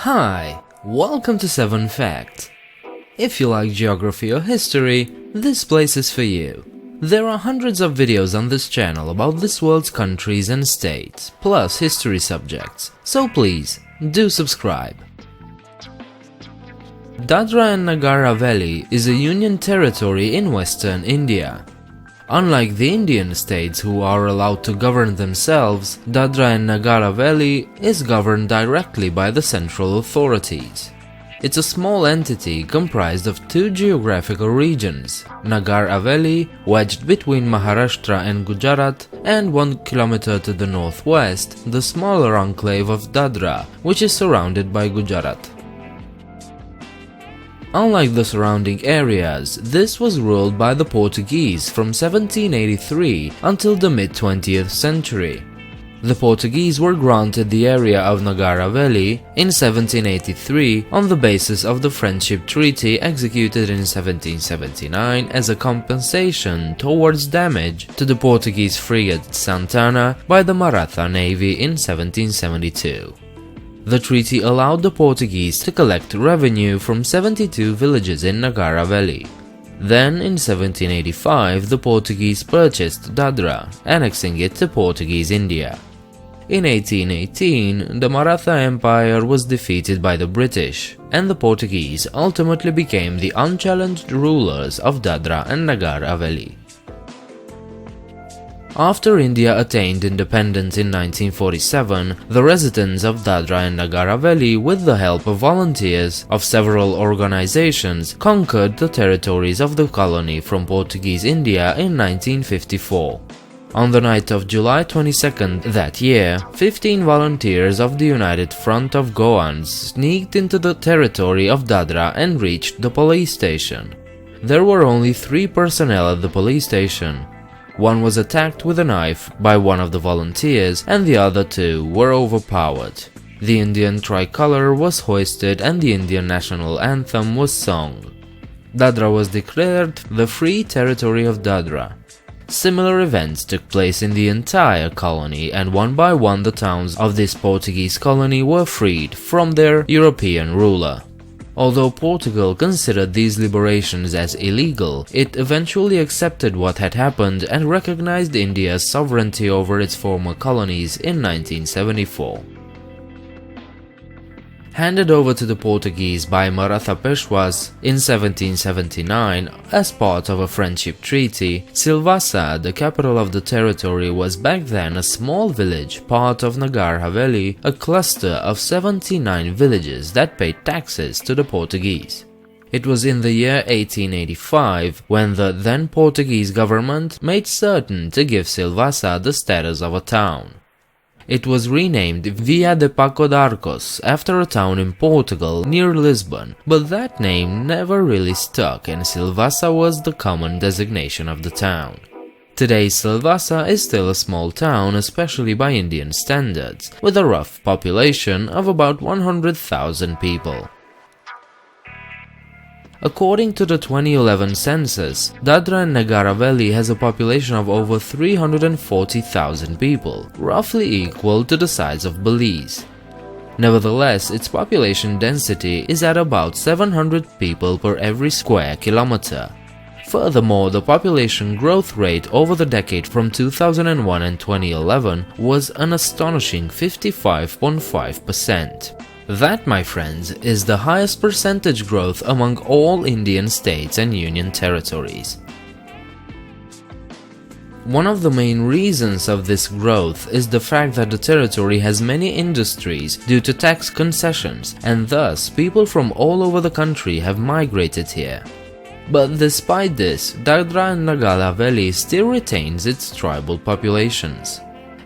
Hi, welcome to 7 Facts. If you like geography or history, this place is for you. There are hundreds of videos on this channel about this world's countries and states, plus history subjects, so please, do subscribe. Dadra and Nagar Haveli is a union territory in western India. Unlike the Indian states who are allowed to govern themselves, Dadra and Nagar Haveli is governed directly by the central authorities. It's a small entity comprised of 2 geographical regions, Nagar Haveli, wedged between Maharashtra and Gujarat, and 1 kilometer to the northwest, the smaller enclave of Dadra, which is surrounded by Gujarat. Unlike the surrounding areas, this was ruled by the Portuguese from 1783 until the mid-20th century. The Portuguese were granted the area of Nagar Haveli in 1783 on the basis of the Friendship Treaty executed in 1779 as a compensation towards damage to the Portuguese frigate Santana by the Maratha Navy in 1772. The treaty allowed the Portuguese to collect revenue from 72 villages in Nagar Haveli. Then, in 1785, the Portuguese purchased Dadra, annexing it to Portuguese India. In 1818, the Maratha Empire was defeated by the British, and the Portuguese ultimately became the unchallenged rulers of Dadra and Nagar Haveli. After India attained independence in 1947, the residents of Dadra and Nagar Haveli, with the help of volunteers of several organizations, conquered the territories of the colony from Portuguese India in 1954. On the night of July 22nd that year, 15 volunteers of the United Front of Goans sneaked into the territory of Dadra and reached the police station. There were only 3 personnel at the police station. One was attacked with a knife by one of the volunteers, and the other 2 were overpowered. The Indian tricolor was hoisted and the Indian national anthem was sung. Dadra was declared the Free Territory of Dadra. Similar events took place in the entire colony, and one by one the towns of this Portuguese colony were freed from their European ruler. Although Portugal considered these liberations as illegal, it eventually accepted what had happened and recognized India's sovereignty over its former colonies in 1974. Handed over to the Portuguese by Maratha Peshwas in 1779 as part of a friendship treaty, Silvassa, the capital of the territory, was back then a small village, part of Nagar Haveli, a cluster of 79 villages that paid taxes to the Portuguese. It was in the year 1885 when the then Portuguese government made certain to give Silvassa the status of a town. It was renamed Via de Paco d'Arcos after a town in Portugal near Lisbon, but that name never really stuck and Silvassa was the common designation of the town. Today Silvassa is still a small town, especially by Indian standards, with a rough population of about 100,000 people. According to the 2011 census, Dadra and Nagar Haveli has a population of over 340,000 people, roughly equal to the size of Belize. Nevertheless, its population density is at about 700 people per every square kilometer. Furthermore, the population growth rate over the decade from 2001 and 2011 was an astonishing 55.5%. That, my friends, is the highest percentage growth among all Indian states and union territories. One of the main reasons of this growth is the fact that the territory has many industries due to tax concessions, and thus people from all over the country have migrated here. But despite this, Dadra and Nagar Haveli still retains its tribal populations.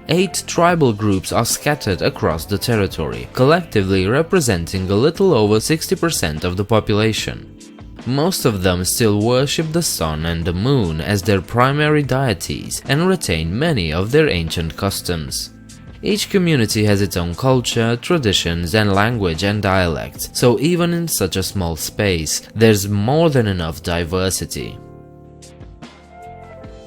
8 tribal groups are scattered across the territory, collectively representing a little over 60% of the population. Most of them still worship the sun and the moon as their primary deities and retain many of their ancient customs. Each community has its own culture, traditions, and language and dialects, so even in such a small space, there's more than enough diversity.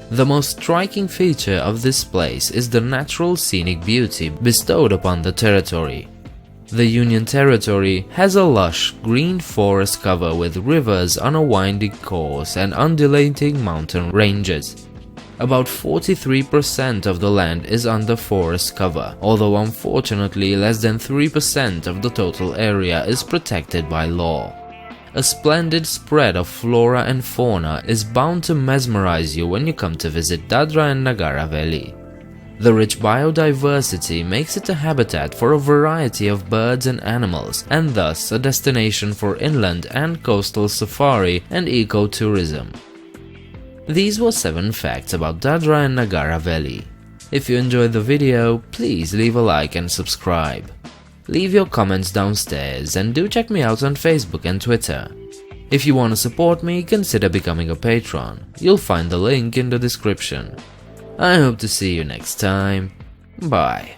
The most striking feature of this place is the natural scenic beauty bestowed upon the territory. The Union Territory has a lush, green forest cover with rivers on a winding course and undulating mountain ranges. About 43% of the land is under forest cover, although unfortunately less than 3% of the total area is protected by law. A splendid spread of flora and fauna is bound to mesmerize you when you come to visit Dadra and Nagar Haveli. The rich biodiversity makes it a habitat for a variety of birds and animals, and thus a destination for inland and coastal safari and ecotourism. These were 7 facts about Dadra and Nagar Haveli. If you enjoyed the video, please leave a like and subscribe. Leave your comments downstairs and do check me out on Facebook and Twitter. If you want to support me, consider becoming a patron. You'll find the link in the description. I hope to see you next time. Bye.